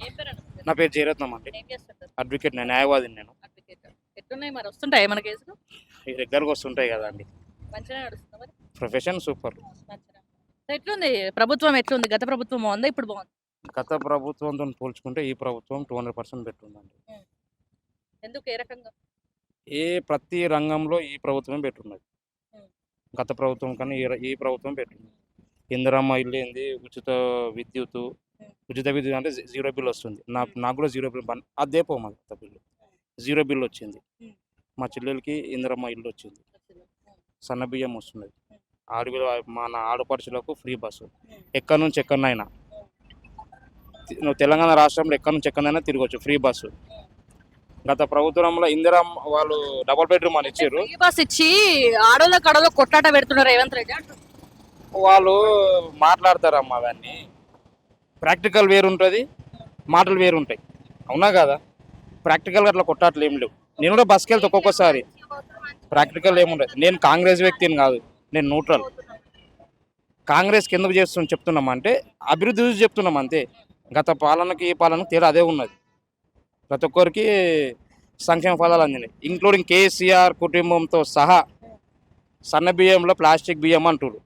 ఏం పేరండి మీ పేరు? నా పేరు జయరత్నం అండి. ఏం చేస్తుంటారు? అడ్వకేట్ నేను, న్యాయవాదిని నేను. అడ్వకేట్. ఎట్లున్నాయి మరి వస్తుంటాయా మన కేసులు? ఈ రెగ్యులర్‌గా వస్తుంటాయి కదండీ. మంచిగానే నడుస్తుందా మరి? Profession super. మంచిగా. సో ఎట్లుంది ప్రభుత్వం ఎట్లుంది? గత ప్రభుత్వం బాగుందా? ఇప్పుడు బాగుందా? గత ప్రభుత్వంతోని పోల్చుకుంటే ఈ ప్రభుత్వం 200% బెటర్ ఉందండి. హ్మ్. ఎందుకు ఏ రకంగా? ప్రతి రంగంలో ఈ ప్రభుత్వమే బెటర్ ఉన్నది. హ్మ్. గత ప్రభుత్వం కన్నా ఈ ప్రభుత్వం బెటర్ ఉంది. ఇందిరమ్మ ఇల్లు ఏంది, ఉచిత విద్యుత్తు, ఉచిత విద్యుత్ అంటే జీరో బిల్ వస్తుంది. నాకు కూడా జీరో బిల్ అదే మాకు కొత్త బిల్లు. జీరో బిల్ వచ్చింది. హ్మ్. మా చెల్లెలకి ఇందిరమ్మ ఇల్లు వచ్చింది. వచ్చిందా? సన్న బియ్యం వస్తున్నది. హ్మ్. మన ఆడపడుచులకు ఫ్రీ బస్సు. హ్మ్. ఎక్కడి నుంచి ఎక్కడినైనా. నువ్వు తెలంగాణ రాష్ట్రంలో ఎక్కడి నుంచి ఎక్కడైనా తిరగొచ్చు, ఫ్రీ బస్సు. గత ప్రభుత్వంలో ఇందిరమ్మ వాళ్ళు డబుల్ బెడ్రూమ్ అని ఇచ్చారు. ఫ్రీ బస్ ఇచ్చి ఆడోళ్ళ కడలో కొట్లాట పెడుతున్నారు రేవంత్ రెడ్డి అంటారు. వాళ్ళు మాట్లాడతారమ్మా అవన్నీ. ప్రాక్టికల్ వేరు ఉంటుంది, మాటలు వేరు ఉంటాయి. అవునా కదా? ప్రాక్టికల్గా అట్లా కొట్టాట్లు ఏం లేవు. నేను కూడా బస్కి వెళ్తే ఒక్కొక్కసారి ప్రాక్టికల్ ఏముండదు. నేను కాంగ్రెస్ వ్యక్తిని కాదు, నేను న్యూట్రల్. కాంగ్రెస్కి ఎందుకు చెప్తున్నాం అంటే అభివృద్ధి చూసి చెప్తున్నాం అంతే. గత పాలనకి ఈ పాలనకి తేడా అదే ఉన్నది. ప్రతి ఒక్కరికి సంక్షేమ ఫలాలు అందినాయి, ఇంక్లూడింగ్ కేసీఆర్ కుటుంబంతో సహా. సన్న బియ్యంలో ప్లాస్టిక్ బియ్యం అంటారు,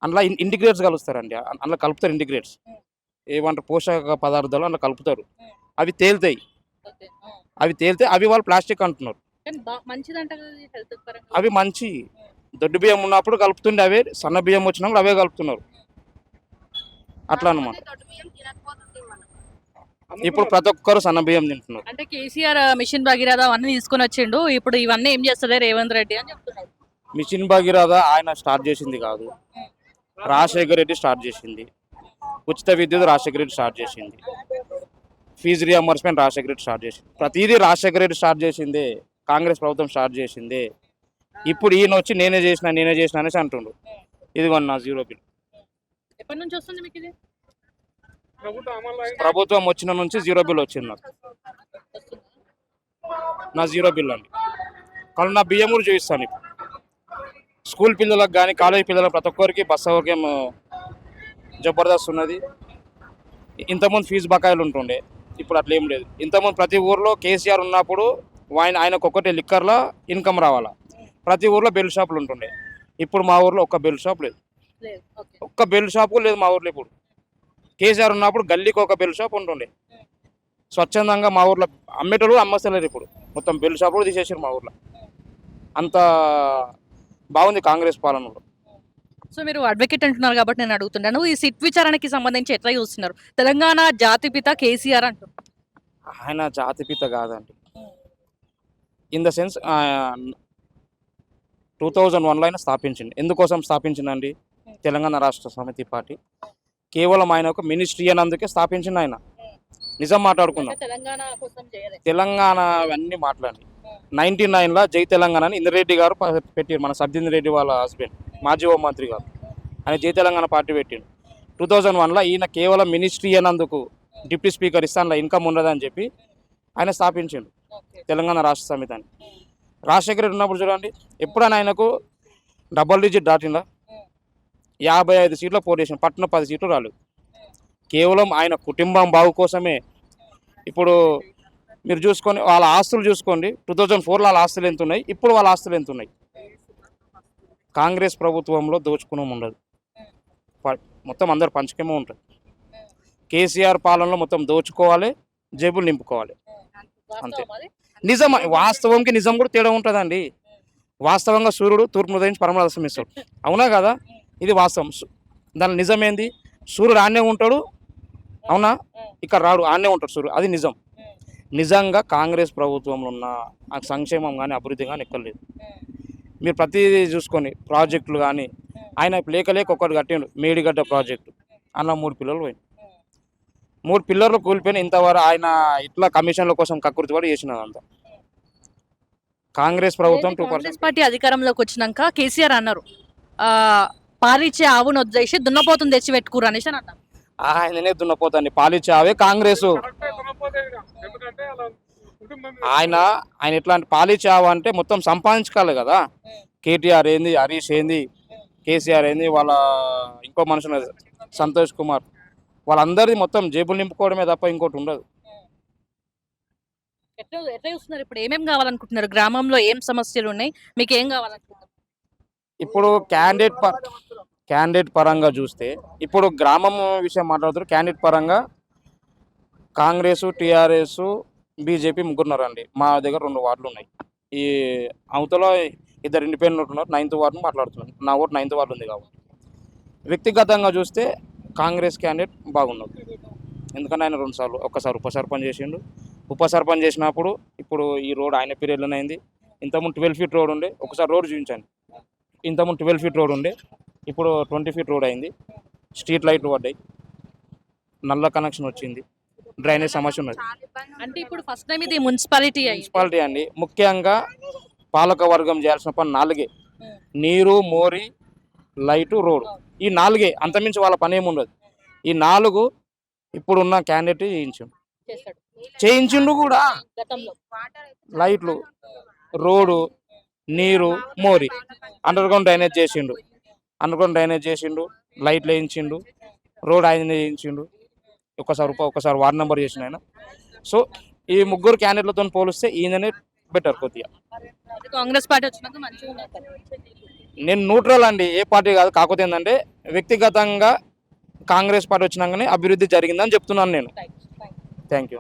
అందులో ఇంటిగ్రేట్స్ కలుస్తారండి. అందులో కలుపుతారు ఇంటిగ్రేట్స్, ఏమంటారు పోషక పదార్థాలు అందులో కలుపుతారు. అవి తేలుతాయి. అవి వాళ్ళు ప్లాస్టిక్ అంటున్నారు. అవి మంచి దొడ్డు బియ్యం ఉన్నప్పుడు కలుపుతుండే, అవే సన్న బియ్యం వచ్చినప్పుడు అవే కలుపుతున్నారు. అట్లా అన్నమాట. ఇప్పుడు ప్రతి ఒక్కరు సన్న బియ్యం తింటున్నారు. అంటే కేసీఆర్ మిషన్ భగీరథ అవన్నీ తీసుకొని వచ్చిండు, ఇప్పుడు ఇవన్నీ ఏం చేస్తుంది రేవంత్ రెడ్డి అని చెప్తున్నాడు. మిషన్ భగీరథ ఆయన స్టార్ట్ చేసింది కాదు, రాజశేఖర్ రెడ్డి స్టార్ట్ చేసింది. ఉచిత విద్యుత్ రాజశేఖర్ రెడ్డి స్టార్ట్ చేసింది. Fees reimbursement Rajasekhar Reddy start చేసింది. ప్రతిదీ రాజశేఖర్ రెడ్డి స్టార్ట్ చేసిందే, కాంగ్రెస్ ప్రభుత్వం స్టార్ట్ చేసిందే. ఇప్పుడు ఈయన వచ్చి నేనే చేసిన అనేసి అంటుండు. ఇదిగోండి నా జీరో బిల్. ఎప్పటి నుంచి వస్తుంది మీకు ఇది? ప్రభుత్వం వచ్చిన నుంచి జీరో బిల్ వచ్చింది నాకు. నా జీరో బిల్ అండి. కానీ నా బియ్యం కూడా చూపిస్తాను. ఇప్పుడు స్కూల్ పిల్లలకు కానీ కాలేజీ పిల్లలకు ప్రతి ఒక్కరికి బస్ సౌకర్యం జబర్దస్త్ ఉన్నది. ఇంతకుముందు ఫీజు బకాయిలు ఉంటుండే, ఇప్పుడు అట్లా ఏం లేదు. ఇంతకుముందు ప్రతి ఊర్లో కేసీఆర్ ఉన్నప్పుడు ఆయనకు ఒక్కటే లిక్కర్లో ఇన్కమ్ రావాలా, ప్రతి ఊర్లో బెల్ షాపులు ఉంటుండే. ఇప్పుడు మా ఊర్లో ఒక్క బెల్ షాప్ లేదు, ఒక్క బెల్ షాప్ కూడా లేదు మా ఊర్లో. ఇప్పుడు కేసీఆర్ ఉన్నప్పుడు గల్లీకి ఒక బెల్ షాప్ ఉంటుండే. స్వచ్ఛందంగా మా ఊర్లో అమ్మేటోళ్ళు అమ్మస్తలేరు. ఇప్పుడు మొత్తం బెల్ షాప్ కూడా తీసేసారు మా ఊర్లో. అంత బాగుంది కాంగ్రెస్ పాలనలో. సో మీరు అడ్వకేట్ అంటున్నారు కాబట్టి నేను అడుగుతున్నాను, ఈ సిట్ విచారణకి సంబంధించి ఎట్లా చూస్తున్నారు? తెలంగాణ జాతిపిత కేసీఆర్ అంటారు. ఆయన జాతిపిత కాదండి. ఇన్ ద సెన్స్ 2001లో ఆయన స్థాపించింది. ఎందుకోసం స్థాపించిందండి? తెలంగాణ రాష్ట్ర సమితి పార్టీ కేవలం ఆయన ఒక మినిస్ట్రీ అన్నందుకే స్థాపించింది ఆయన. నిజం మాట్లాడుకుందాం. తెలంగాణ అవన్నీ మాట్లాడి 99లో జై తెలంగాణ అని ఇంద్రెడ్డి గారు పెట్టారు, మన సబ్జిందర్ రెడ్డి వాళ్ళ హస్బెండ్, మాజీ హోంమంత్రి గారు. ఆయన జై తెలంగాణ పార్టీ పెట్టిండు. 2001లో ఈయన కేవలం మినిస్ట్రీ అన్నందుకు డిప్యూటీ స్పీకర్ ఇస్తే అందులో ఇన్కమ్ ఉండదని చెప్పి ఆయన స్థాపించిండు తెలంగాణ రాష్ట్ర సమితి అని. రాజశేఖర్ రెడ్డి ఉన్నప్పుడు చూడండి, ఎప్పుడైనా ఆయనకు డబుల్ డిజిట్ దాటిందా? 55 సీట్లు పోటీ చేసిన, పట్టిన 10 సీట్లు రాలేదు. కేవలం ఆయన కుటుంబం బాగు కోసమే. ఇప్పుడు మీరు చూసుకొని వాళ్ళ ఆస్తులు చూసుకోండి, 2004లో వాళ్ళ ఆస్తులు ఎంత ఉన్నాయి, ఇప్పుడు వాళ్ళ ఆస్తులు ఎంత ఉన్నాయి. కాంగ్రెస్ ప్రభుత్వంలో దోచుకునే ఉండదు, మొత్తం అందరు పంచకమే ఉంటుంది. కేసీఆర్ పాలనలో మొత్తం దోచుకోవాలి, జేబులు నింపుకోవాలి అంతే. నిజం, వాస్తవంకి నిజం కూడా తేడా ఉంటుందండి. వాస్తవంగా సూర్యుడు తూర్పు ఉదయించి పరమలు అస్తమిస్తాడు, అవునా కదా? ఇది వాస్తవం. దాని నిజం ఏంది? సూర్యుడు ఆన్నే ఉంటాడు, అవునా? ఇక్కడ రాడు, ఆన్నే ఉంటాడు సూర్యుడు, అది నిజం. నిజంగా కాంగ్రెస్ ప్రభుత్వంలో ఉన్న ఆ సంక్షేమం కానీ అభివృద్ధి కానీ ఎక్కర్లేదు. మీరు ప్రతిదీ చూసుకొని ప్రాజెక్టులు కానీ, ఆయన లేక ఒక్కటి కట్టిండు, మేడిగడ్డ ప్రాజెక్టు, అన్న 3 పిల్లలు పోయింది. 3 పిల్లర్లు కూలిపోయిన. ఇంతవరకు ఆయన ఇట్లా కమిషన్ల కోసం కకృతి పడి చేసినదంతా. కాంగ్రెస్ ప్రభుత్వం 2% పార్టీ అధికారంలోకి వచ్చినాక కేసీఆర్ అన్నారు, పాలిచ్చే ఆవును వదిలేసి దున్నపోతుని తెచ్చి పెట్టుకురు అనేసి అని అన్నారు. ఆయననే దున్నపోతండి, పాలిచ్చే ఆవే కాంగ్రెస్. ఆయన ఎట్లా అంటే పాలిచ్చే ఆవు అంటే మొత్తం సంపాదించుకోవాలి కదా. కేటీఆర్ ఏంది, హరీష్ ఏంది, కేసీఆర్ ఏంది, వాళ్ళ ఇంకో మనుషులు సంతోష్ కుమార్, వాళ్ళందరిది మొత్తం జేబులు నింపుకోవడమే తప్ప ఇంకోటి ఉండదు. ఎట్లా ఎట్లా చూస్తున్నారు ఇప్పుడు? ఏమేం కావాలనుకుంటున్నారు? గ్రామంలో ఏం సమస్యలు ఉన్నాయి? మీకు ఏం కావాలనుకుంటున్నారు? ఇప్పుడు క్యాండిడేట్ పరంగా చూస్తే ఇప్పుడు గ్రామం విషయం మాట్లాడుతారు. క్యాండిడేట్ పరంగా కాంగ్రెస్, టీఆర్ఎస్, బీజేపీ ముగ్గురున్నారండి. మా దగ్గర 2 వార్డులు ఉన్నాయి. ఈ అవతల ఇద్దరు ఇండిపెండెంట్ ఉన్నారు. 9th వార్డును మాట్లాడుతున్నాను. నా ఓటు 9th వార్డు ఉంది కాబట్టి. వ్యక్తిగతంగా చూస్తే కాంగ్రెస్ క్యాండిడేట్ బాగున్నాడు. ఎందుకంటే ఆయన 2 సార్లు, ఒక్కసారి ఉప సర్పంచ్ చేసిండు. ఉప సర్పంచ్ చేసినప్పుడు ఇప్పుడు ఈ రోడ్ ఆయన పీరియడ్లోనే అయింది. ఇంతకుముందు 12 ఫీట్ రోడ్ ఉండే, ఒకసారి రోడ్ చూపించండి. ఇంతకుముందు 12 ఫీట్ రోడ్ ఉండే, ఇప్పుడు 20 ఫీట్ రోడ్ అయింది. స్ట్రీట్ లైట్లు పడ్డాయి, నల్ల కనెక్షన్ వచ్చింది, డ్రైనేజ్ సమస్య ఉన్నది. అంటే ఇప్పుడు ఫస్ట్ టైం ఇది మున్సిపాలిటీ అయింది. మున్సిపాలిటీ అండి, ముఖ్యంగా పాలక వర్గం చేయాల్సిన పని 4: నీరు, మోరి, లైటు, రోడ్. ఈ 4, అంతమించి వాళ్ళ పని ఏమి ఉండదు. ఈ 4 ఇప్పుడున్న క్యాండిడేట్ చేయించిండు కూడా. లైట్లు, రోడ్డు, నీరు, మోరి, అండర్ గ్రౌండ్ డ్రైనేజ్ చేసిండు, లైట్లు వేయించిండు, రోడ్ ఆయన వేయించిండు, ఒకసారి వార్డ్ నెంబర్ చేసిన ఆయన. సో ఈ ముగ్గురు క్యాండిడేట్లతో పోలిస్తే ఈయననే బెటర్ కొద్దిగా. కాంగ్రెస్ పార్టీ వచ్చినాక మంచిగా ఉన్నారు. నేను న్యూట్రల్ అండి, ఏ పార్టీ కాదు. కాకపోతే ఏంటంటే వ్యక్తిగతంగా కాంగ్రెస్ పార్టీ వచ్చినాకనే అభివృద్ధి జరిగిందని చెప్తున్నాను నేను. Thank you.